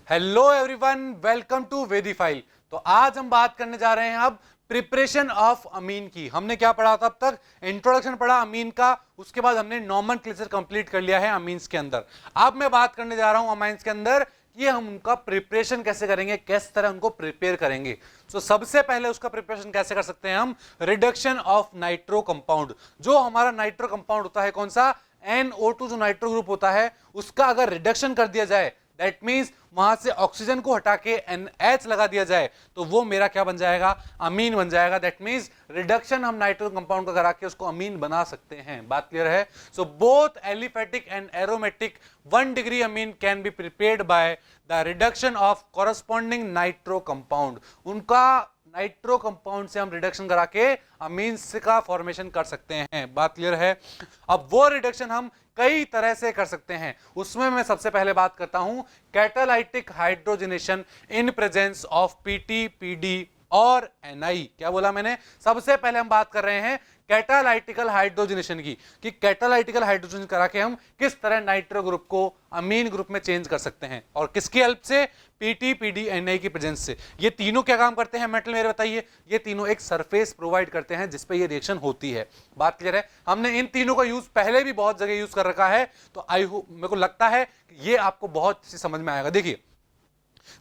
Hello everyone, welcome to वेदीफाइल। तो आज हम बात करने जा रहे हैं अब प्रिपरेशन ऑफ अमीन की। हमने क्या पढ़ा था अब तक? इंट्रोडक्शन पढ़ा अमीन का, उसके बाद हमने नॉमेनक्लेचर कंप्लीट कर लिया है अमीन्स के अंदर। अब मैं बात करने जा रहा हूं अमीन्स के अंदर कि हम उनका प्रिपरेशन कैसे करेंगे, किस तरह उनको प्रिपेयर करेंगे। तो सबसे पहले उसका प्रिपरेशन कैसे कर सकते हैं हम? Reduction of nitro compound. जो हमारा नाइट्रो कंपाउंड होता है, कौन सा? NO2 जो नाइट्रो ग्रुप होता है, उसका अगर रिडक्शन कर दिया जाए, दैट मीन्स वहां से ऑक्सीजन को हटा के NH लगा दिया जाए, तो वो मेरा क्या बन जाएगा? अमीन बन जाएगा। दैट मीन्स रिडक्शन हम नाइट्रो कंपाउंड का करा के उसको अमीन बना सकते हैं। बात क्लियर है? So both aliphatic and aromatic 1 degree amine can be prepared by the reduction of corresponding nitro compound. उनका नाइट्रो कंपाउंड से हम रिडक्शन करा के अमीन्स का फॉर्मेशन कर सकते हैं। बात क्लियर है? अब वो रिडक्शन हम कई तरह से कर सकते हैं। उसमें मैं सबसे पहले बात करता हूं catalytic hydrogenation in presence of PT, PD और NI। क्या बोला मैंने? सबसे पहले हम बात कर रहे हैं कैटालाइटिकल हाइड्रोजनेशन की, कि कैटालाइटिकल हाइड्रोजन करा के हम किस तरह नाइट्रो ग्रुप को अमीन ग्रुप में चेंज कर सकते हैं, और किसकी हेल्प से? पीटी, पीडी, NI की प्रेजेंस से। ये तीनों क्या काम करते हैं मेटल, मेरे बताइए? ये तीनों एक सरफेस प्रोवाइड करते हैं जिसपे ये रिएक्शन होती है। बात क्लियर है? हमने इन तीनों का यूज पहले भी बहुत जगह यूज कर रखा है, तो आई होप, मेरे को लगता है कि ये आपको बहुत समझ में आएगा। देखिए,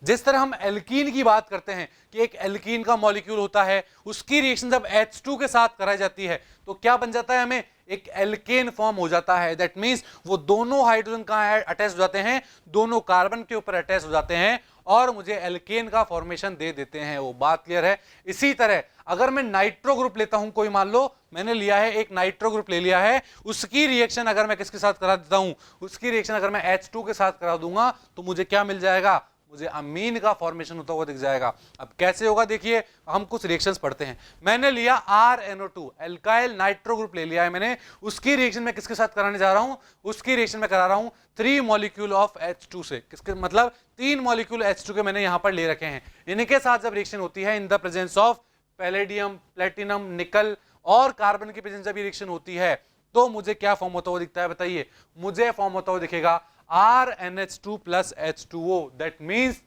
जिस तरह हम एल्कीन की बात करते हैं कि एक एल्कीन का मॉलिक्यूल होता है, उसकी रिएक्शन जब H2 के साथ कराई जाती है तो क्या बन जाता है? हमें एक एल्केन फॉर्म हो जाता है। दैट मींस वो दोनों हाइड्रोजन कहां अटैच हो जाते हैं? दोनों कार्बन के ऊपर अटैच हो जाते हैं और मुझे एल्केन का फॉर्मेशन दे देते हैं। वो बात क्लियर है? इसी तरह अगर मैं नाइट्रो ग्रुप लेता हूं, कोई मान लो मैंने लिया है एक नाइट्रो ग्रुप ले लिया है, उसकी रिएक्शन अगर मैं किसके साथ करा देता हूं? उसकी रिएक्शन अगर मैं H2 के साथ करा दूंगा तो मुझे क्या मिल जाएगा? मुझे अमीन का फॉर्मेशन होता हुआ दिख जाएगा। अब कैसे होगा? देखिए, हम कुछ रिएक्शंस पढ़ते हैं। मैंने लिया RNO2, एल्काइल नाइट्रो ग्रुप ले लिया है मैंने, उसकी रिएक्शन मैं किसके साथ कराने जा रहा हूं? उसकी रिएक्शन में करा रहा हूं 3 मॉलिक्यूल ऑफ H2 से। किसके मतलब? 3 मॉलिक्यूल H2 के मैंने यहां पर ले रखे हैं। इनके साथ जब रिएक्शन होती है in the presence of palladium, platinum, निकल और कार्बन की प्रेजेंस जब रिएक्शन होती है, तो मुझे क्या फॉर्म होता हुआ दिखता है? बताइए। मुझे फॉर्म होता हुआ दिखेगा RNH2 plus H2O। That means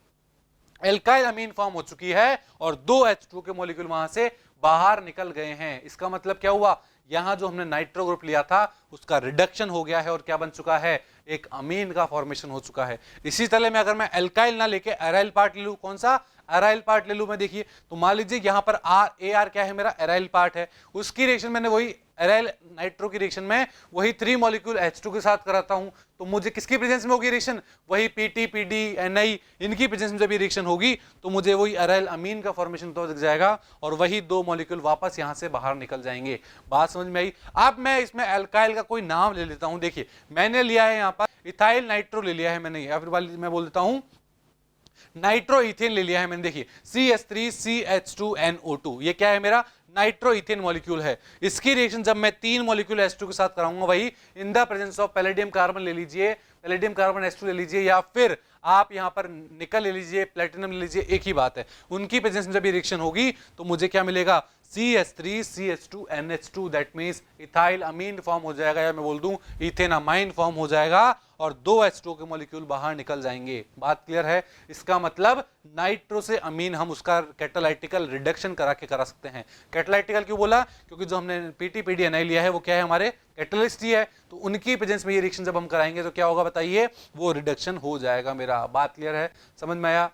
alkyl amine form हो चुकी है और 2 H2 के मॉलिक्यूल वहां से बाहर निकल गए हैं। इसका मतलब क्या हुआ? यहां जो हमने नाइट्रो ग्रुप लिया था उसका रिडक्शन हो गया है और क्या बन चुका है? एक अमीन का फॉर्मेशन हो चुका है। इसी तरह में अगर मैं एल्काइल ना लेके एराइल पार्ट ले लूं, कौन सा? एराइल पार्ट ले लूं मैं। देखिए, तो मान लीजिए यहां पर AR क्या है? मेरा एराइल पार्ट है। उसकी रिएक्शन मैंने वही एराइल नाइट्रो की रिएक्शन में वही 3 मॉलिक्यूल H2 के साथ कराता हूं, तो मुझे किसकी प्रेजेंस में होगी रिएक्शन? वही पीटी, पीडी, NI, इनकी प्रेजेंस में जब ये रिएक्शन होगी तो मुझे वही एराइल अमीन का फॉर्मेशन तो दिख जाएगा और वही 2 मॉलिक्यूल वापस यहां से बाहर निकल जाएंगे। बात समझ में आई? अब मैं इसमें एल्काइल का कोई नाम ले लेता हूं। देखिए, मैंने लिया है यहां पर इथाइल नाइट्रो ले लिया है मैंने, या फिर मैं बोल देता हूं नाइट्रो इथेन ले लिया है मैंने। देखिए, CH3CH2NO2, ये क्या है? मेरा नाइट्रो इथेन मॉलिक्यूल है। इसकी रिएक्शन जब मैं 3 मॉलिक्यूल H2 के साथ कराऊंगा, वही in the presence of palladium carbon ले लीजिए, पैलेडियम कार्बन H2 ले लीजिए, या फिर आप यहां पर निकल ले लीजिए, प्लेटिनम ले लीजिए, एक ही बात है। उनकी प्रेजेंस में जब ये रिएक्शन होगी तो मुझे क्या मिलेगा? CH3CH2NH2। That means ethyl amine form हो जाएगा, या मैं बोल दूं इथेन अमाइन फॉर्म हो जाएगा और 2 H2 के मॉलिक्यूल बाहर निकल जाएंगे। बात क्लियर है? इसका मतलब नाइट्रो से अमीन हम उसका कैटालाइटिकल रिडक्शन करा के करा सकते हैं। कैटालाइटिकल क्यों बोला? क्योंकि जो हमने पीटी, पीडी, NI लिया है वो क्या है? हमारे कैटलिस्ट ही है। तो उनकी प्रेजेंस में ये रिएक्शन जब हम कराएंगे तो क्या होगा? बताइए। वो रिडक्शन हो जाएगा मेरा। बात क्लियर है? समझ में आया?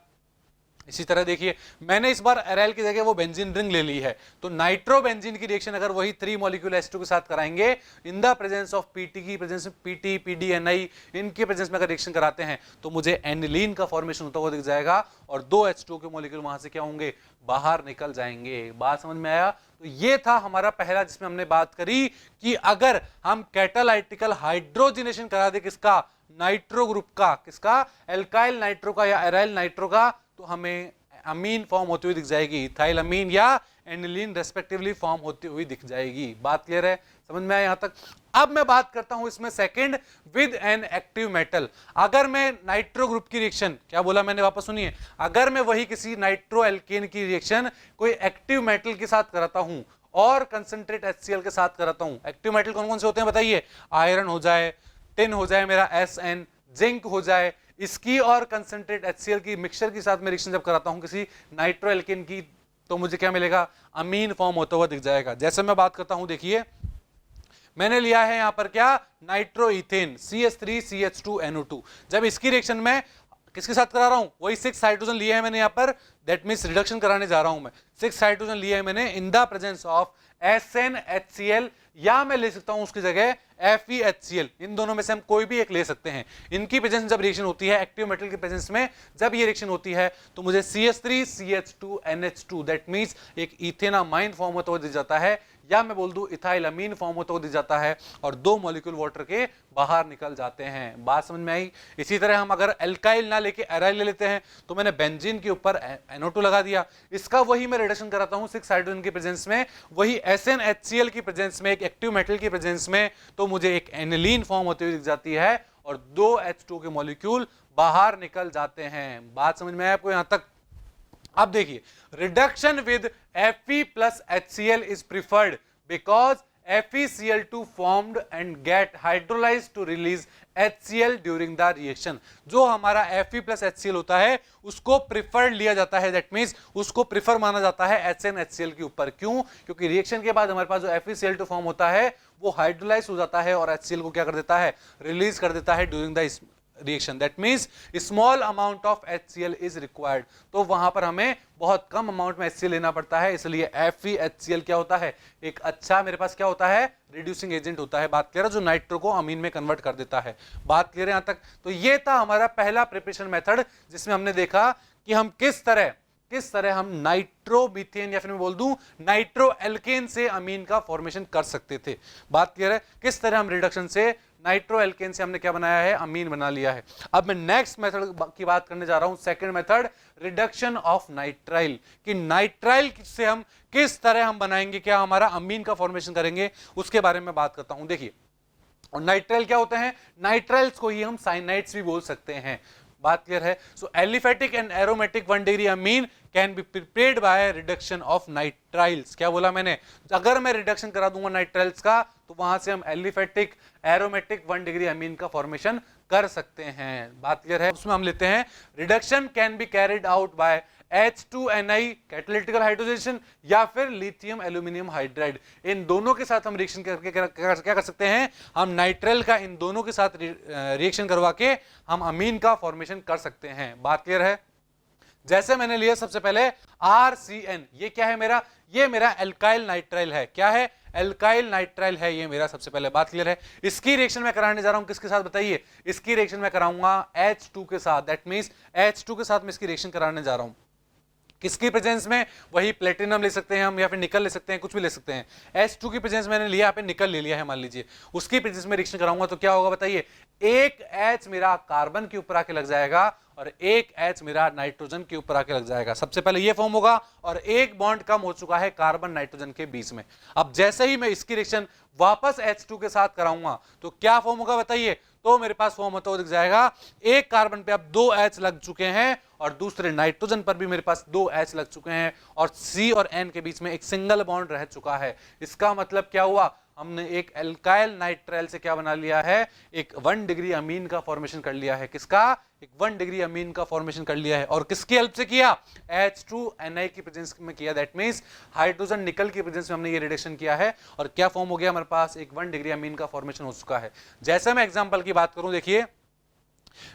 इसी तरह देखिए, मैंने इस बार एराइल की जगह वो बेंजीन रिंग ले ली है, तो नाइट्रो बेंजीन की रिएक्शन अगर वही 3 मॉलिक्यूल H2 के साथ कराएंगे in the presence of PT की प्रेजेंस में, पीटी, पीडी, NI, इनकी प्रेजेंस में अगर रिएक्शन कराते हैं तो मुझे एनिलीन का फॉर्मेशन होता हुआ दिख जाएगा और 2 H2 के मॉलिक्यूल वहां से क्या होंगे? बाहर निकल जाएंगे। बात समझ में आया? तो ये था हमारा पहला, जिसमें हमने बात करी कि अगर हम कैटालाइटिकल हाइड्रोजनेशन करा दे किसका? नाइट्रो ग्रुप का। किसका? एल्काइल नाइट्रो का या एराइल नाइट्रो का, तो हमें अमीन फॉर्म होती हुई दिख जाएगी, इथाइल अमीन या एनिलीन रेस्पेक्टिवली फॉर्म होती हुई दिख जाएगी। बात क्लियर है? समझ में आया यहां तक? अब मैं बात करता हूं इसमें second, with an active metal. अगर मैं नाइट्रो ग्रुप की रिएक्शन, क्या बोला मैंने? वापस सुनिए, अगर मैं वही किसी नाइट्रो एल्केन की रिएक्शन कोई एक्टिव मेटल के साथ कराता हूं और कंसंट्रेट HCl के साथ कराता हूं, एक्टिव मेटल कौन कौन से होते हैं बताइए? आयरन हो जाए, टिन हो जाए मेरा SN, जिंक हो जाए, इसकी और कंसंट्रेट HCl की मिक्सचर के साथ में रिएक्शन जब कराता हूं किसी नाइट्रो एल्केन की, तो मुझे क्या मिलेगा, अमीन फॉर्म होता हुआ दिख जाएगा। जैसे मैं बात करता हूं, देखिए मैंने लिया है यहां पर क्या, नाइट्रो इथेन CH3CH2NO2। जब इसकी रिएक्शन में किसके साथ करा रहा हूं, वही 6 हाइड्रोजन लिए हैं मैंने यहां पर, दैट मींस रिडक्शन कराने जा रहा हूं मैं। 6 हाइड्रोजन लिए हैं मैंने in the presence of SnHCl, या मैं ले सकता हूं उसकी जगह FeHCl। इन दोनों में से हम कोई भी एक ले सकते हैं। इनकी प्रेजेंस जब रिएक्शन होती है एक्टिव मेटल की प्रेजेंस में, जब ये रिएक्शन होती है तो मुझे CH3CH2NH2 दैट मींस एक इथेनामाइन फॉर्म होता हुआ दिख जाता है, या मैं बोल दूं इथाइल अमीन फॉर्म होता हुआ दिख जाता है, और 2 मॉलिक्यूल वाटर के बाहर निकल जाते हैं। बात समझ में आई। इसी तरह हम अगर एल्काइल ना लेके एराइल ले लेते हैं, तो मैंने बेंजीन के ऊपर NO2 लगा दिया, इसका वही मैं रिडक्शन कराता हूं 6 हाइड्रोजन की प्रेजेंस में, वही SnHCl की प्रेजेंस में, एक एक्टिव मेटल की प्रेजेंस में, तो मुझे एक एनिलीन फॉर्म होती हुई दिख जाती है और 2 H2 के मॉलिक्यूल बाहर निकल जाते हैं। बात समझ में आया आपको यहां तक। अब देखिए, reduction with Fe plus HCl is preferred because FeCl2 formed and get hydrolyzed to release HCl during the reaction। जो हमारा Fe plus HCl होता है उसको प्रिफर्ड लिया जाता है, दैट मींस उसको प्रिफर माना जाता है SnHCl के ऊपर। क्यों? क्योंकि रिएक्शन के बाद हमारे पास जो FeCl2 फॉर्म होता है वो हाइड्रोलाइज हो जाता है और HCl को क्या कर देता है, रिलीज कर देता है during the reaction, that means small amount of HCl is required. तो वहां पर हमें बहुत कम अमाउंट में HCl लेना पड़ता है, इसलिए FeHCl क्या होता है, एक अच्छा मेरे पास क्या होता है, रिड्यूसिंग एजेंट होता है। बात क्लियर है, जो नाइट्रो को अमीन में कन्वर्ट कर देता है। बात क्लियर है यहां तक। तो ये था हमारा पहला प्रिपरेशन मेथड, जिसमें हमने देखा कि हम किस तरह हम नाइट्रोमीथेन या फिर मैं बोल दूं नाइट्रो एल्केन से अमीन का फॉर्मेशन कर सकते थे। बात क्लियर है, किस तरह हम रिडक्शन से नाइट्रो एल्केन से हमने क्या बनाया है, अमीन बना लिया है। अब मैं नेक्स्ट मेथड की बात करने जा रहा हूं, second method, reduction of nitrile. कि नाइट्राइल से हम किस तरह हम बनाएंगे, क्या हमारा अमीन का फॉर्मेशन करेंगे, उसके बारे में बात करता हूं। देखिए, और नाइट्राइल क्या होते हैं, नाइट्राइल्स को ही हम साइनाइड्स भी बोल सकते हैं। बात क्लियर है। So aliphatic and aromatic 1 degree amine can be prepared by reduction of nitriles. क्या बोला मैंने, अगर मैं रिडक्शन करा दूंगा नाइट्राइल्स का, तो वहां से हम एलिफेटिक एरोमेटिक 1 डिग्री अमीन का फॉर्मेशन कर सकते हैं। बात क्लियर है। उसमें हम लेते हैं, reduction can be carried out by H2Ni catalytical hydrogenation या फिर लिथियम एल्यूमिनियम हाइड्राइड। इन दोनों के साथ हम रिएक्शन करके क्या कर सकते हैं, हम नाइट्राइल का इन दोनों के साथ रिएक्शन करवा के हम अमीन का फॉर्मेशन कर सकते हैं। बात क्लियर है। जैसे मैंने लिया सबसे पहले RCN, ये क्या है मेरा, ये मेरा एल्काइल नाइट्राइल है। क्या है, एल्काइल नाइट्राइल है ये मेरा सबसे पहले। बात क्लियर है। इसकी रिएक्शन मैं कराने जा रहा हूं किसके साथ बताइए, इसकी रिएक्शन मैं कराऊंगा H2 के साथ, दैट मींस H2 के साथ मैं इसकी रिएक्शन कराने जा रहा हूं। किसकी प्रेजेंस में, वही प्लेटिनम ले सकते हैं हम या फिर निकल ले सकते हैं, कुछ भी ले सकते हैं। H2 की प्रेजेंस मैंने लिया, यहाँ पे निकल ले लिया है मान लीजिए, उसकी प्रेजेंस में रिएक्शन कराऊंगा तो क्या होगा बताइए, एक H मेरा कार्बन के ऊपर आके लग जाएगा और एक H मेरा नाइट्रोजन के ऊपर आके लग जाएगा। सबसे पहले ये फॉर्म होगा और एक बॉन्ड कम हो चुका है कार्बन नाइट्रोजन के बीच में। अब जैसे ही मैं इसकी रिएक्शन वापस H2 के साथ कराऊंगा तो क्या फॉर्म होगा बताइए, तो मेरे पास फॉर्म होता हुआ दिख जाएगा, एक कार्बन पे अब 2 H लग चुके हैं और दूसरे नाइट्रोजन पर भी मेरे पास 2 H लग चुके हैं और C और N के बीच में एक सिंगल बॉन्ड रह चुका है। इसका मतलब क्या हुआ, हमने एक एल्काइल नाइट्राइल से क्या बना लिया है, एक 1 डिग्री अमीन का फॉर्मेशन कर लिया है। किसका, एक 1 डिग्री अमीन का फॉर्मेशन कर लिया है। और किसकी हेल्प से किया, H2Ni की प्रेजेंस में किया, दैट मींस हाइड्रोजन निकल की प्रेजेंस में हमने ये रिडक्शन किया है और क्या फॉर्म हो गया हमारे पास, एक 1 डिग्री अमीन का फॉर्मेशन हो चुका है। जैसे मैं एग्जांपल की बात करूं, देखिए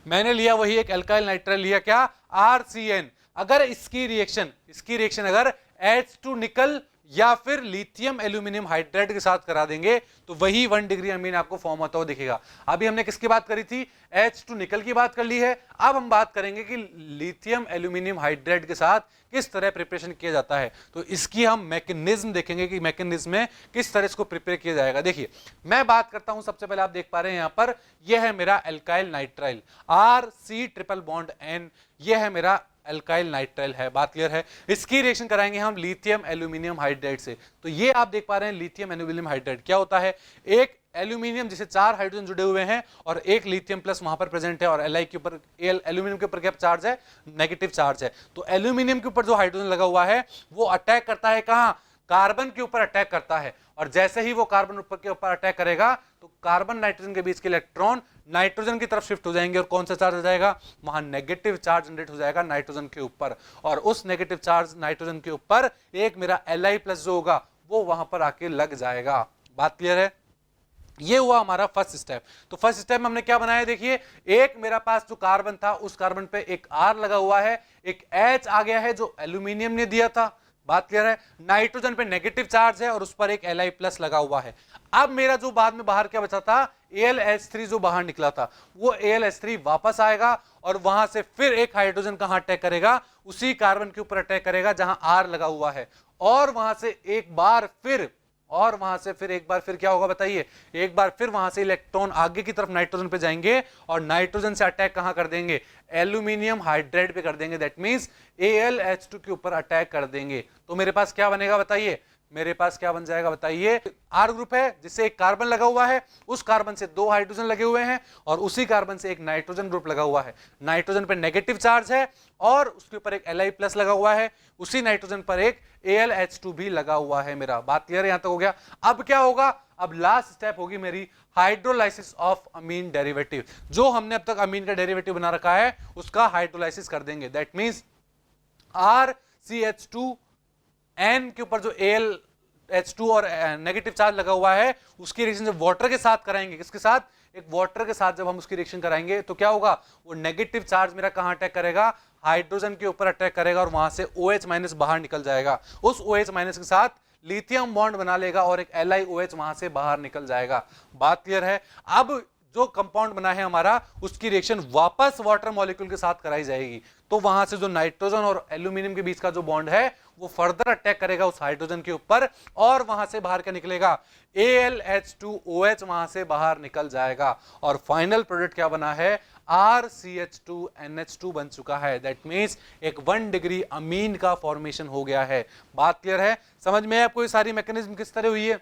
मैंने लिया वही एक एल्काइल नाइट्राइल लिया, क्या, RCN। अगर इसकी रिएक्शन अगर H2 निकल या फिर लिथियम एल्यूमिनियम हाइड्राइड के साथ करा देंगे तो वही 1 डिग्री अमीन आपको फॉर्म होता हुआ दिखेगा। अभी हमने किसकी बात करी थी, H2 निकल की बात कर ली है। अब हम बात करेंगे कि लिथियम एल्यूमिनियम हाइड्राइड के साथ किस तरह प्रिपरेशन किया जाता है। तो इसकी हम मैकेनिज्म देखेंगे कि मैकेनिज्म में किस तरह इसको प्रिपेयर किया जाएगा। देखिए मैं बात करता हूं, सबसे पहले आप देख पा रहे हैं यहां पर, यह है मेरा alkyl nitrile RC triple bond N, यह है मेरा एल्काइल नाइट्राइल है। बात क्लियर है। इसकी रिएक्शन कराएंगे हम लिथियम एल्यूमिनियम हाइड्राइड से। तो ये आप देख पा रहे हैं लिथियम एल्यूमिनियम हाइड्राइड क्या होता है, एक एल्यूमिनियम जिसे 4 हाइड्रोजन जुड़े हुए हैं और एक लिथियम प्लस वहां पर प्रेजेंट है और Li के ऊपर, एल्यूमिनियम के ऊपर क्या चार्ज है, नेगेटिव चार्ज है। तो एल्यूमिनियम के ऊपर जो हाइड्रोजन लगा हुआ है वो अटैक करता है कहां, कार्बन के ऊपर अटैक करता है और जैसे ही वो कार्बन ऊपर के ऊपर अटैक करेगा तो कार्बन नाइट्रोजन के बीच के इलेक्ट्रॉन नाइट्रोजन की तरफ शिफ्ट हो जाएंगे और कौन सा चार्ज हो जाएगा, वहां नेगेटिव चार्ज जनरेट हो जाएगा नाइट्रोजन के ऊपर, और उस नेगेटिव चार्ज नाइट्रोजन के ऊपर एक मेरा Li+ जो होगा वो वहां पर आके लग जाएगा। बात क्लियर है? ये हुआ हमारा फर्स्ट स्टेप। तो फर्स्ट स्टेप में हमने क्या बनाया, देखिए एक मेरा पास जो कार्बन था उस कार्बन पे एक R लगा हुआ है, एक H आ गया है जो एल्यूमिनियम ने दिया था। बात क्लियर है? नाइट्रोजन पे नेगेटिव चार्ज है और उस पर एक Li+ लगा हुआ है। अब मेरा जो बाद में बाहर क्या बचा था, AlH3 जो बाहर निकला था, वो AlH3 वापस आएगा और वहां से फिर एक हाइड्रोजन कहां अटैक करेगा, उसी कार्बन के ऊपर अटैक करेगा जहां R लगा हुआ है, और वहां से एक बार फिर क्या होगा बताइए, एक बार फिर वहां से इलेक्ट्रॉन आगे की तरफ नाइट्रोजन पे जाएंगे और नाइट्रोजन से अटैक कहां कर देंगे, एल्यूमिनियम हाइड्राइड पे कर देंगे। दैट मींस AlH2 के ऊपर अटैक कर देंगे। तो मेरे पास क्या बनेगा बताइए, मेरे पास क्या बन जाएगा बताइए, R ग्रुप है जिससे एक कार्बन लगा हुआ है, उस कार्बन से 2 हाइड्रोजन लगे हुए हैं और उसी कार्बन से एक नाइट्रोजन ग्रुप लगा हुआ है। नाइट्रोजन पे नेगेटिव चार्ज है और उसके ऊपर एक Li+ लगा हुआ है, उसी नाइट्रोजन पर एक AlH2 भी लगा हुआ है। मेरा बात क्लियर है? यहां तक हो गया। अब क्या होगा, अब लास्ट स्टेप होगी मेरी हाइड्रोलाइसिस ऑफ अमीन डेरिवेटिव। जो हमने अब तक अमीन का डेरिवेटिव बना रखा है उसका हाइड्रोलाइसिस कर देंगे। दैट मींस RCH2 N के ऊपर जो AlH2 और नेगेटिव चार्ज लगा हुआ है उसकी रिएक्शन जब वाटर के साथ कराएंगे, किसके साथ, एक वाटर के साथ जब हम उसकी रिएक्शन कराएंगे तो क्या होगा, वो नेगेटिव चार्ज मेरा कहां अटैक करेगा, हाइड्रोजन के ऊपर अटैक करेगा और वहां से OH- बाहर निकल जाएगा। उस OH- के साथ लिथियम बॉन्ड बना लेगा और एक LiOH वहां से बाहर निकल जाएगा। बात क्लियर है? अब जो कंपाउंड बना है हमारा उसकी रिएक्शन वापस वाटर मॉलिक्यूल के साथ कराई जाएगी, तो वहां से जो नाइट्रोजन और एल्यूमिनियम के बीच का जो बॉन्ड है वो फर्दर अटैक करेगा उस हाइड्रोजन के ऊपर और वहां से बाहर क्या निकलेगा, AlH2OH वहां से बाहर निकल जाएगा और फाइनल प्रोडक्ट क्या बना है, RCH2NH2 बन चुका है। दैट मींस एक 1 डिग्री अमीन का फॉर्मेशन हो गया है। बात क्लियर है? समझ में आपको ये सारी मैकेनिज्म किस तरह हुई है?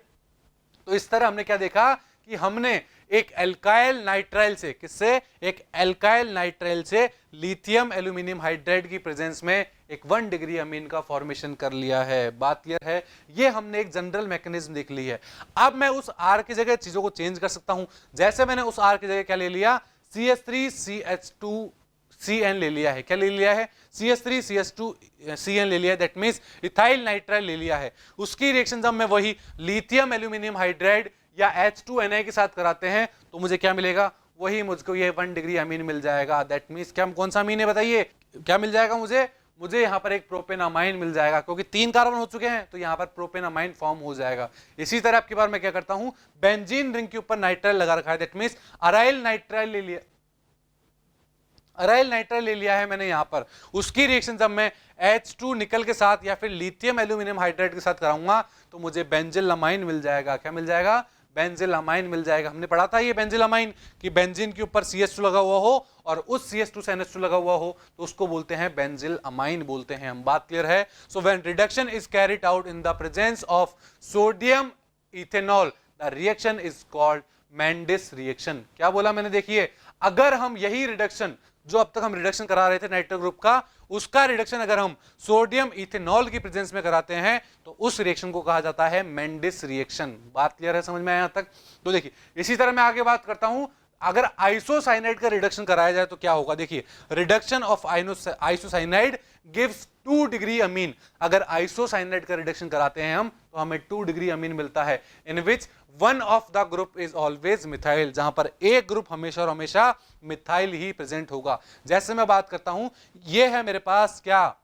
तो इस तरह हमने क्या देखा कि हमने एक एल्काइल नाइट्राइल से, किससे, एक एल्काइल नाइट्राइल से लिथियम एल्यूमिनियम हाइड्राइड की प्रेजेंस में एक 1 डिग्री अमीन का फॉर्मेशन कर लिया है। बात क्लियर है? ये हमने एक जनरल मैकेनिज्म देख ली है। अब मैं उस R की जगह चीजों को चेंज कर सकता हूं। जैसे मैंने उस R की जगह क्या ले लिया, CH3CH2CN ले लिया है। क्या ले लिया है, CH3CH2CN ले लिया है। दैट मींस इथाइल नाइट्राइल ले लिया है। उसकी रिएक्शन जब मैं वही लिथियम एल्यूमिनियम हाइड्राइड या H2Na के साथ कराते हैं तो मुझे क्या मिलेगा, वही मुझको ये 1 डिग्री अमीन मिल जाएगा। दैट मींस क्या, कौन सा अमीन है बताइए, क्या मिल जाएगा मुझे यहां पर एक प्रोपेनामाइन मिल जाएगा, क्योंकि 3 कार्बन हो चुके हैं तो यहां पर प्रोपेनामाइन फॉर्म हो जाएगा। इसी तरह आपकी बार मैं क्या करता हूं, बेंजीन रिंग के ऊपर नाइट्राइल लगा रखा है। दैट मींस अराइल नाइट्राइल ले लिया है मैंने यहां पर। उसकी रिएक्शन जब मैं H2 निकल के साथ या फिर लिथियम एल्यूमिनियम हाइड्राइड के साथ कराऊंगा तो मुझे बेंजिलअमाइन मिल जाएगा। क्या मिल जाएगा, बेंजिलअमाइन मिल जाएगा। हमने पढ़ा था ये बेंजिलअमाइन कि बेंजीन के ऊपर CH2 लगा हुआ हो और उस CH2 से NH2 लगा हुआ हो तो उसको बोलते हैं बेंजिलअमाइन बोलते हैं हम। बात क्लियर है? So when reduction is carried out in the presence of sodium ethanol the reaction is called Mendis reaction. क्या बोला मैंने, देखिए अगर हम यही रिडक्शन जो अब तक हम रिडक्शन करा रहे थे नाइट्रो ग्रुप का, उसका रिडक्शन अगर हम सोडियम इथेनॉल की प्रेजेंस में कराते हैं तो उस रिएक्शन को कहा जाता है मेंडिस रिएक्शन। बात क्लियर है, समझ में आया यहां तक? तो देखिए इसी तरह मैं आगे बात करता हूं, अगर आइसोसाइनाइड का रिडक्शन कराया जाए तो क्या होगा, देखिए reduction of isocyanide gives 2 degree amine. अगर आइसोसाइनाइड का रिडक्शन कराते हैं हम तो हमें 2 डिग्री अमीन मिलता है, in which one of the group is always methyl, जहां पर एक ग्रुप हमेशा और हमेशा मिथाइल ही प्रेजेंट होगा। जैसे मैं बात करता हूं, यह है मेरे पास क्या,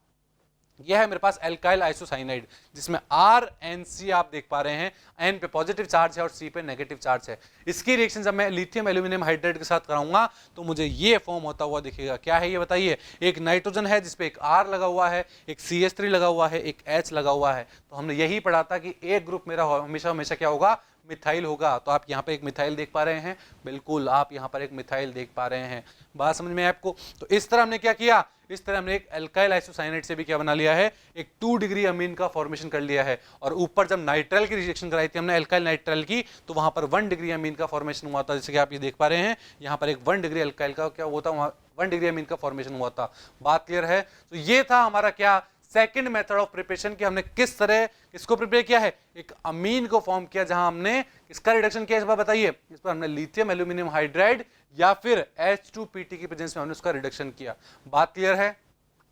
यह है मेरे पास एल्काइल आइसोसाइनाइड जिसमें RNC आप देख पा रहे हैं, N पे पॉजिटिव चार्ज है और C पे नेगेटिव चार्ज है। इसकी रिएक्शन जब मैं लिथियम एल्यूमिनियम हाइड्राइड के साथ कराऊंगा तो मुझे ये फॉर्म होता हुआ दिखेगा। क्या है ये बताइए, एक नाइट्रोजन है जिसपे एक R लगा हुआ है, एक CH3 लगा हुआ है, एक H लगा हुआ है। तो हमने यही पढ़ा था कि एक ग्रुप मेरा हमेशा हमेशा क्या होगा, मिथाइल होगा। तो आप यहाँ पे एक मिथाइल देख पा रहे हैं, बिल्कुल आप यहाँ पर एक मिथाइल देख पा रहे हैं। बात समझ में आपको? तो इस तरह हमने क्या किया, इस तरह हमने एक एल्काइल आइसोसाइनाइड से भी क्या बना लिया है, एक 2 डिग्री अमीन का फॉर्मेशन कर लिया है। और ऊपर जब नाइट्राइल की रिएक्शन कराई थी हमने एल्काइल नाइट्राइल की तो वहां पर 1 डिग्री अमीन का फॉर्मेशन हुआ था, जैसे कि आप ये देख पा रहे हैं यहाँ पर एक 1 डिग्री एल्काइल का क्या हुआ था, 1 डिग्री अमीन का फॉर्मेशन हुआ था। बात क्लियर है? तो ये था हमारा क्या, सेकंड मेथड ऑफ प्रिपरेशन कि हमने किस तरह इसको प्रिपेयर किया है, एक अमीन को फॉर्म किया जहां हमने इसका रिडक्शन किया। इस बार बताइए, इस पर हमने लिथियम एल्यूमिनियम हाइड्राइड या फिर H2PT की प्रेजेंस में हमने उसका रिडक्शन किया। बात क्लियर है।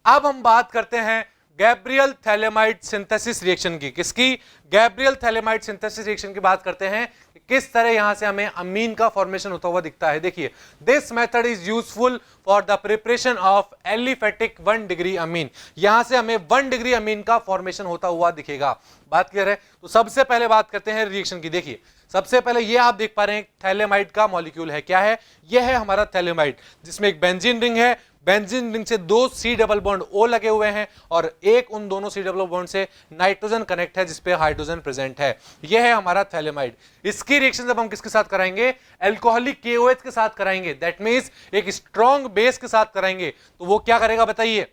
अब हम बात करते हैं गैब्रियल थैलेमाइड सिंथेसिस रिएक्शन की। किसकी? गैब्रियल थैलेमाइड सिंथेसिस रिएक्शन की बात करते हैं कि किस तरह यहां से हमें अमीन का फॉर्मेशन होता हुआ दिखता है। देखिए, this method is useful for the preparation of aliphatic 1 degree अमीन। यहां से हमें 1 डिग्री अमीन का फॉर्मेशन होता हुआ दिखेगा। बात क्लियर है। तो सबसे पहले बात करते हैं रिएक्शन की। देखिए, सबसे पहले ये आप देख पा रहे हैं थैलेमाइड का मॉलिक्यूल है। क्या है? यह है हमारा थैलेमाइड, जिसमें एक बेंजीन रिंग है। बेंजीन रिंग से 2 C डबल बॉन्ड O लगे हुए हैं और एक उन दोनों C डबल बॉन्ड से नाइट्रोजन कनेक्ट है जिसपे हाइड्रोजन प्रेजेंट है। यह है हमारा थैलेमाइड। इसकी रिएक्शन जब हम किसके साथ कराएंगे? अल्कोहलिक KOH के साथ कराएंगे। दैट मींस एक स्ट्रॉन्ग बेस के साथ कराएंगे। तो वो क्या करेगा बताइए?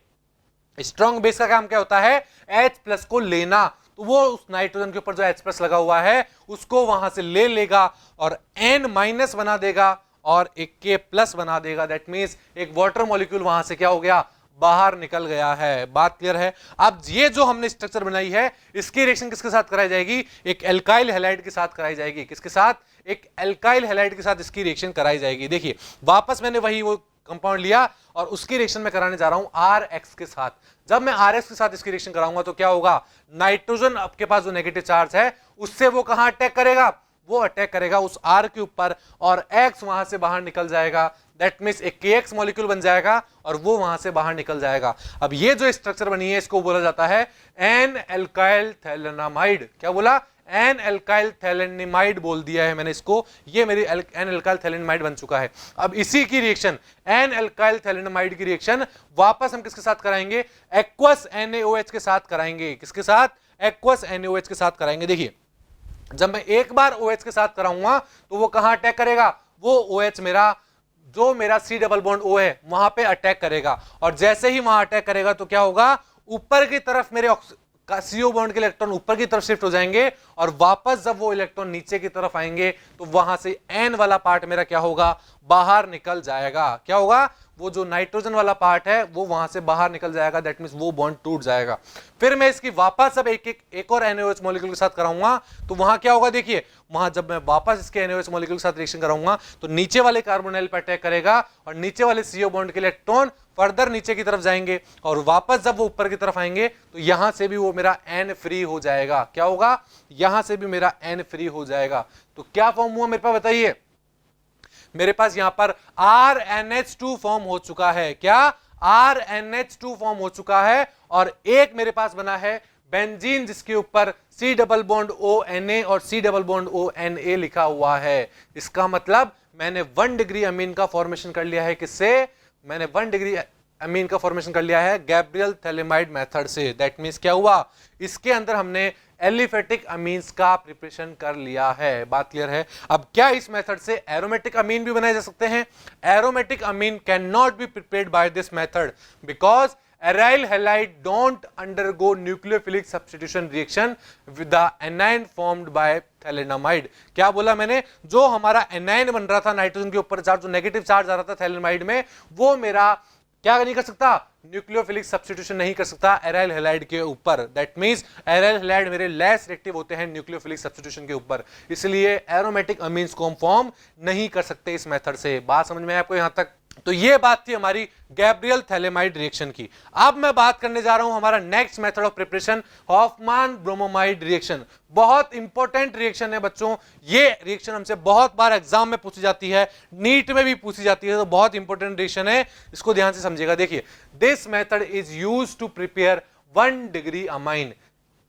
स्ट्रॉन्ग बेस का काम क्या होता है? H+ को लेना। तो वो उस नाइट्रोजन के ऊपर जो H+ लगा हुआ है उसको वहां से ले लेगा और N- बना देगा और एक K+ बना देगा। दैट मींस एक वाटर मॉलिक्यूल वहां से क्या हो गया? बाहर निकल गया है। बात क्लियर है। अब ये जो हमने स्ट्रक्चर बनाई है इसकी रिएक्शन किसके साथ कराई जाएगी? एक एल्काइल हैलाइड के साथ कराई जाएगी। किसके साथ? एक एल्काइल हैलाइड के साथ इसकी रिएक्शन कराई जाएगी। देखिए, वापस मैंने वही वो कंपाउंड लिया और उसकी रिएक्शन में कराने जा रहा हूं RX के साथ। जब मैं RX के साथ इसकी रिएक्शन कराऊंगा तो क्या होगा? नाइट्रोजन आपके पास जो नेगेटिव चार्ज है उससे वो कहां अटैक करेगा? वो अटैक करेगा उस R के ऊपर और X वहां से बाहर निकल जाएगा। दैट मींस एक KX मॉलिक्यूल बन जाएगा और वो वहां से बाहर निकल जाएगा। अब ये जो स्ट्रक्चर बनी है इसको बोला जाता है एन एल्काइल थैलेनामाइड। क्या बोला? एन एल्काइल थैलेनामाइड बोल दिया है मैंने इसको। ये मेरी एन एल्काइल थैलेनामाइड बन चुका है। अब इसी की रिएक्शन एन एल्काइल थैलेनामाइड की रिएक्शन वापस हम किसके साथ कराएंगे? एक्वस NaOH के साथ कराएंगे। किसके साथ? एक्वस NaOH के साथ कराएंगे। देखिए, जब मैं एक बार OH के साथ कराऊंगा तो वो कहां अटैक करेगा? वो OH जो मेरा C डबल बॉन्ड O है वहां पे अटैक करेगा और जैसे ही वहां अटैक करेगा तो क्या होगा? ऊपर की तरफ मेरे CO बॉन्ड के इलेक्ट्रॉन ऊपर की तरफ शिफ्ट हो जाएंगे और वापस जब वो इलेक्ट्रॉन नीचे की तरफ आएंगे तो वहां से N वाला पार्ट मेरा क्या होगा? बाहर निकल जाएगा। क्या होगा? वो जो नाइट्रोजन वाला पार्ट है वो वहां से बाहर निकल जाएगा। दैट मींस वो बॉन्ड टूट जाएगा। फिर मैं इसकी वापस अब एक और NaOH मॉलिक्यूल के साथ कराऊंगा तो वहां क्या होगा? देखिए, वहां जब मैं वापस इसके NaOH मॉलिक्यूल के साथ रिएक्शन कराऊंगा तो नीचे वाले कार्बोनाइल पर अटैक करेगा और नीचे वाले CO बॉन्ड के इलेक्ट्रॉन फर्दर नीचे की तरफ जाएंगे और वापस जब वो ऊपर की तरफ आएंगे तो यहां से भी वो मेरा N फ्री हो जाएगा। क्या होगा? यहां से भी मेरा N फ्री हो जाएगा। तो क्या फॉर्म हुआ मेरे पास बताइए? मेरे पास यहां पर RNH2 फॉर्म हो चुका है। क्या? RNH2 फॉर्म हो चुका है और एक मेरे पास बना है बेंजीन जिसके ऊपर C डबल बॉन्ड ONA और C डबल बॉन्ड ONA लिखा हुआ है। इसका मतलब मैंने 1 डिग्री अमीन का फॉर्मेशन कर लिया है। किससे? मैंने 1 डिग्री अमीन का फॉर्मेशन कर लिया है गैब्रियल थैलेमाइड मेथड से। दैट मींस क्या हुआ? इसके अंदर हमने एलिफेटिक अमीन्स का प्रिपरेशन कर लिया है। बात क्लियर है। अब क्या इस मेथड से एरोमेटिक अमीन भी बनाए जा सकते हैं? Aromatic amine can not be prepared by this method because aryl halide don't undergo nucleophilic substitution reaction with the anion formed by थैलेनामाइड। क्या बोला मैंने? जो हमारा एनायन बन रहा था नाइट्रोजन के ऊपर चार्ज, जो नेगेटिव चार्ज आ रहा था थैलेनामाइड में, वो मेरा क्या नहीं कर सकता? न्यूक्लियोफिलिक सब्स्टिट्यूशन नहीं कर सकता एराइल हैलाइड के ऊपर। दैट मींस एराइल हैलाइड मेरे लेस रिएक्टिव होते हैं न्यूक्लियोफिलिक सब्स्टिट्यूशन के ऊपर, इसलिए एरोमेटिक अमीन्स को हम फॉर्म नहीं कर सकते इस मेथड से। बात समझ में आया आपको यहां तक? तो ये बात थी हमारी गैब्रियल थैलेमाइड रिएक्शन की। अब मैं बात करने जा रहा हूं हमारा next method of preparation, Hofmann bromamide reaction. बहुत इंपॉर्टेंट रिएक्शन है बच्चों। ये रिएक्शन हमसे बहुत बार एग्जाम में पूछी जाती है, नीट में भी पूछी जाती है, तो बहुत इंपॉर्टेंट रिएक्शन है, इसको ध्यान से समझिएगा। देखिए, this method is used to prepare 1 degree amine.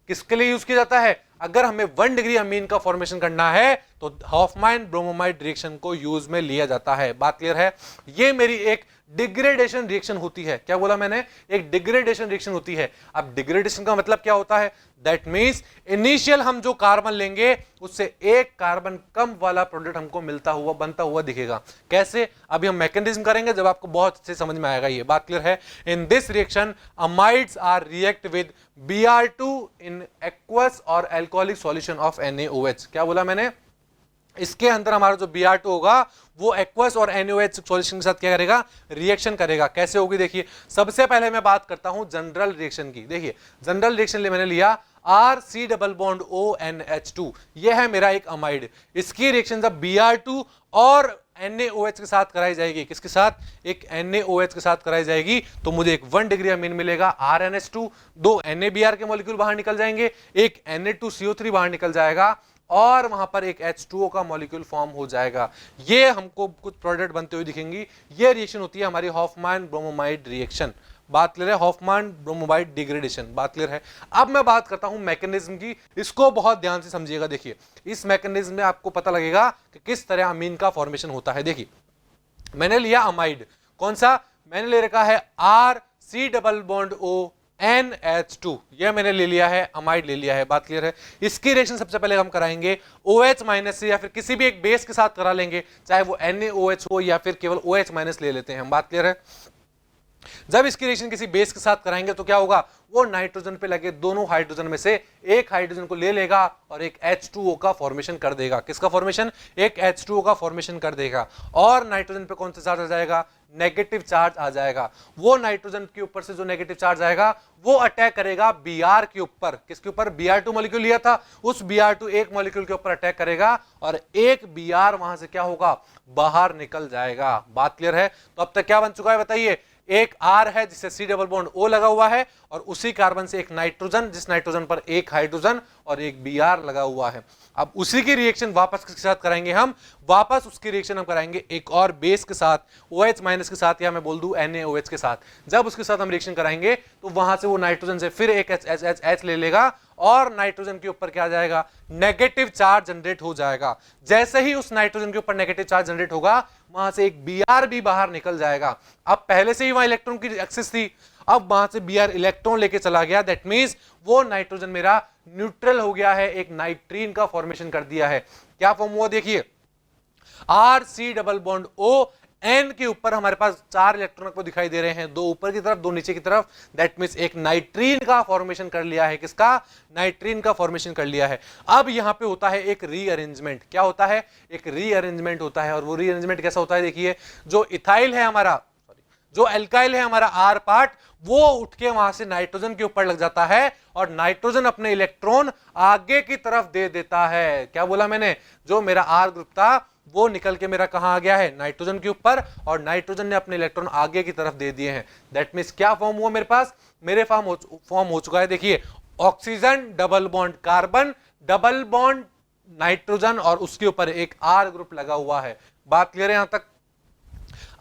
किसके लिए यूज किया जाता है? अगर हमें 1 डिग्री अमीन का फॉर्मेशन करना है तो हॉफमान ब्रोमोमाइड रिएक्शन को यूज में लिया जाता है। बात क्लियर है? ये मेरी एक डिग्रेडेशन रिएक्शन होती है। क्या बोला मैंने? एक डिग्रेडेशन रिएक्शन होती है। अब डिग्रेडेशन का मतलब क्या होता है? दैट मींस इनिशियल हम जो कार्बन लेंगे उससे एक कार्बन कम वाला प्रोडक्ट हमको मिलता हुआ, बनता हुआ दिखेगा। कैसे? अभी हम मैकेनिज्म करेंगे जब आपको बहुत अच्छे समझ में आएगा। ये बात क्लियर है? In this reaction amides are react with Br2 in aqueous और अल्कोहलिक सॉल्यूशन ऑफ NaOH। क्या बोला मैंने? इसके अंदर हमारा जो Br2 होगा वो एक्वस और NaOH सॉल्यूशन के साथ क्या करेगा, रिएक्शन करेगा। कैसे होगी देखिए, सबसे पहले मैं बात करता हूं जनरल रिएक्शन की। देखिए जनरल रिएक्शन मैंने लिया RC डबल बॉन्ड ONH2, ये है मेरा एक अमाइड। इसकी रिएक्शन जब Br2 और NaOH के साथ कराई जाएगी, किसके साथ, एक NaOH के साथ कराई जाएगी, तो मुझे एक 1 डिग्री अमीन मिलेगा RNH2, 2 NaBr के मॉलिक्यूल बाहर निकल जाएंगे, एक Na2CO3 बाहर निकल जाएगा और वहां पर एक H2O का मॉलिक्यूल फॉर्म हो जाएगा। ये हमको कुछ प्रोडक्ट बनते हुए दिखेंगी। ये रिएक्शन होती है हमारी हॉफमैन ब्रोमोमाइड रिएक्शन। बात क्लियर है, हॉफमैन ब्रोमोमाइड डिग्रेडेशन, बात क्लियर है। अब मैं बात करता हूं मैकेनिज्म की, इसको बहुत ध्यान से समझिएगा। देखिए इस मैकेनिज्म में आपको पता लगेगा कि किस तरह अमीन का फॉर्मेशन होता है। देखिए मैंने लिया अमाइड, कौन सा, मैंने ले रखा है RC डबल बॉन्ड ONH2, ये मैंने ले लिया है, अमाइड ले लिया है, बात क्लियर है। इसकी रिएक्शन सबसे पहले हम कराएंगे OH माइनस से या फिर किसी भी एक बेस के साथ करा लेंगे, चाहे वो NaOH हो या फिर केवल OH माइनस ले लेते हैं हम, बात क्लियर है। जब इसकी रिएक्शन किसी बेस के साथ कराएंगे तो क्या होगा, वो नाइट्रोजन पे लगे दोनों हाइड्रोजन में से एक हाइड्रोजन को ले लेगा और एक H2O का फॉर्मेशन कर देगा। किसका फॉर्मेशन, एक H2O का फॉर्मेशन कर देगा। और नाइट्रोजन पे कौन सा चार्ज आ जाएगा, नेगेटिव चार्ज आ जाएगा। वो नाइट्रोजन के ऊपर से जो नेगेटिव चार्ज आएगा वो अटैक करेगा Br के ऊपर। किसके ऊपर, Br2 मॉलिक्यूल लिया था, उस Br2 एक मॉलिक्यूल के ऊपर अटैक करेगा और एक Br वहां से क्या होगा, बाहर निकल जाएगा। बात क्लियर है। तो अब तक क्या बन चुका है बताइए, एक R है जिससे C डबल बॉन्ड O लगा हुआ है और उसी कार्बन से एक नाइट्रोजन, जिस नाइट्रोजन पर एक हाइड्रोजन और एक Br लगा हुआ है। अब उसी की रिएक्शन वापस किसके साथ कराएंगे हम, वापस उसकी रिएक्शन हम कराएंगे एक और बेस के साथ, OH माइनस के साथ या मैं बोल दूं NaOH के साथ। जब उसके साथ हम रिएक्शन कराएंगे तो वहां से वो नाइट्रोजन से फिर एक H ले लेगा और नाइट्रोजन के ऊपर क्या आ जाएगा, नेगेटिव चार्ज जनरेट हो जाएगा। जैसे ही उस नाइट्रोजन के ऊपर नेगेटिव चार्ज जनरेट होगा वहां से एक Br भी बाहर निकल जाएगा। अब पहले से ही वहां इलेक्ट्रॉन की एक्सेस थी, अब वहां से Br इलेक्ट्रॉन लेके चला गया, दैट मींस वो नाइट्रोजन मेरा न्यूट्रल हो गया है, एक नाइट्रीन का फॉर्मेशन कर दिया है। क्या फॉर्म हुआ देखिए, RC double bond O, N के ऊपर हमारे पास 4 इलेक्ट्रॉन आपको दिखाई दे रहे हैं, 2 ऊपर की तरफ 2 नीचे की तरफ, दैट मींस एक नाइट्रीन का फॉर्मेशन कर लिया है। किसका, नाइट्रीन का फॉर्मेशन कर लिया है। अब यहां पे होता है एक रीअरेंजमेंट। क्या होता है, एक रीअरेंजमेंट होता है। और वो रीअरेंजमेंट कैसा होता है देखिए, जो इथाइल है हमारा, जो एल्काइल है हमारा R पार्ट, वो उठ के वहां से नाइट्रोजन के ऊपर लग जाता है और नाइट्रोजन अपने इलेक्ट्रॉन आगे की तरफ दे देता है। क्या बोला मैंने, जो मेरा R ग्रुप था वो निकल के मेरा कहां आ गया है, नाइट्रोजन के ऊपर, और नाइट्रोजन ने अपने इलेक्ट्रॉन आगे की तरफ दे दिए हैं। दैट मींस क्या फॉर्म हुआ मेरे पास, मेरे फॉर्म हो चुका है देखिए, oxygen double bond carbon double bond nitrogen और उसके ऊपर एक R ग्रुप लगा हुआ है। बात क्लियर है यहां तक।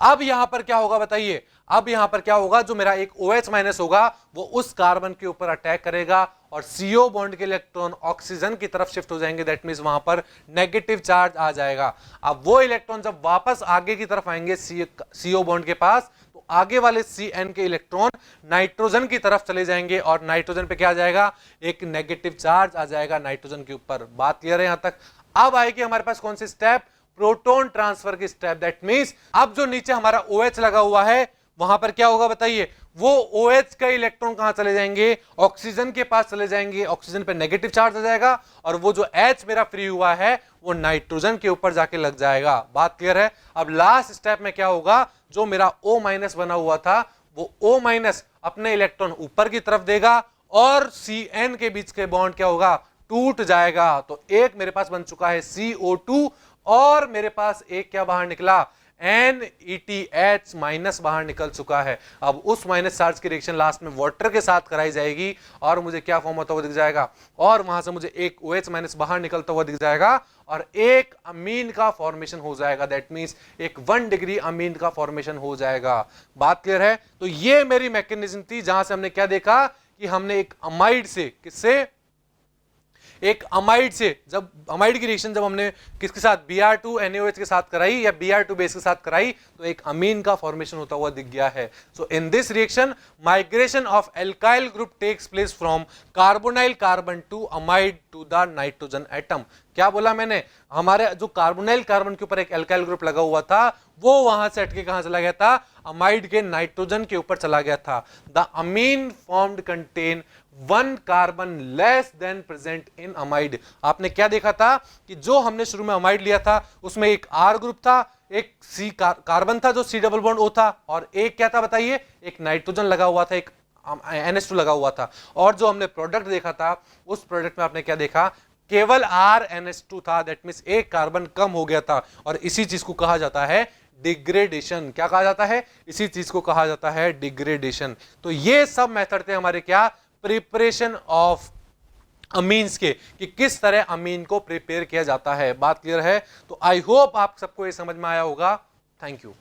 अब यहां पर क्या होगा बताइए, अब यहां पर क्या होगा, जो मेरा एक OH माइनस होगा वो उस कार्बन के ऊपर अटैक करेगा और CO बॉन्ड के इलेक्ट्रॉन ऑक्सीजन की तरफ शिफ्ट हो जाएंगे। दैट मींस वहां पर नेगेटिव चार्ज आ जाएगा। अब वो इलेक्ट्रॉन जब वापस आगे की तरफ आएंगे CO बॉन्ड के पास, तो आगे वाले CN के इलेक्ट्रॉन नाइट्रोजन की तरफ चले जाएंगे और नाइट्रोजन पे क्या आ जाएगा, एक नेगेटिव चार्ज आ जाएगा नाइट्रोजन के ऊपर। बात क्लियर है यहां तक। अब आएगी हमारे पास कौन सी स्टेप, प्रोटॉन ट्रांसफर की स्टेप। दैट मींस अब जो नीचे हमारा OH लगा हुआ है वहां पर क्या होगा बताइए, वो OH का इलेक्ट्रॉन कहां चले जाएंगे, ऑक्सीजन के पास चले जाएंगे, ऑक्सीजन पे नेगेटिव चार्ज आ जाएगा और वो जो H मेरा फ्री हुआ है वो नाइट्रोजन के ऊपर जाके लग जाएगा। बात क्लियर है। अब लास्ट स्टेप में क्या होगा, जो मेरा O माइनस बना हुआ था वो O माइनस अपने इलेक्ट्रॉन ऊपर की तरफ देगा और CN के बीच के बॉन्ड क्या होगा, टूट जाएगा। तो एक मेरे पास बन चुका है CO2 और मेरे पास एक क्या बाहर निकला, NETH माइनस बाहर निकल चुका है। अब उस माइनस चार्ज की रिएक्शन लास्ट में वाटर के साथ कराई जाएगी और मुझे क्या फॉर्म होता हुआ दिख जाएगा, और वहां से मुझे एक OH माइनस बाहर निकलता हुआ दिख जाएगा और एक अमीन का फॉर्मेशन हो जाएगा। दैट मींस एक 1 डिग्री अमीन का फॉर्मेशन हो जाएगा। बात क्लियर है। तो ये मेरी मैकेनिज्म थी जहां से हमने क्या देखा कि हमने एक अमाइड से, किससे, एक अमाइड से, जब अमाइड की रिएक्शन जब हमने किसके साथ, Br2 NaOH के साथ कराई या Br2 बेस के साथ कराई, तो एक अमीन का फॉर्मेशन होता हुआ दिख गया है। So in this reaction migration of alkyl group takes place from carbonyl carbon to amide to the nitrogen atom. क्या बोला मैंने, हमारे जो कार्बोनाइल कार्बन के ऊपर एक एल्काइल ग्रुप लगा हुआ था वो वहां से हटके कहां चला गया था, अमाइड के नाइट्रोजन के ऊपर चला गया था। The amine formed contain 1 carbon less than present in amide. आपने क्या देखा था कि जो हमने शुरू में अमाइड लिया था उसमें एक R ग्रुप था, एक C कार्बन था जो C डबल बॉन्ड O था, और एक क्या था बताइए, एक नाइट्रोजन लगा हुआ था, एक NH2 लगा हुआ था। और जो हमने प्रोडक्ट देखा था उस प्रोडक्ट में आपने क्या देखा, केवल RNH2 था, दैट मींस एक कार्बन कम हो गया था। और इसी चीज को कहा जाता है डिग्रेडेशन। क्या कहा जाता है, इसी चीज को कहा जाता है डिग्रेडेशन। तो ये सब मेथड थे हमारे क्या, प्रिपरेशन ऑफ अमीन्स के, कि किस तरह अमीन को प्रिपेयर किया जाता है। बात क्लियर है? तो आई होप आप सबको ये समझ में आया होगा। Thank you.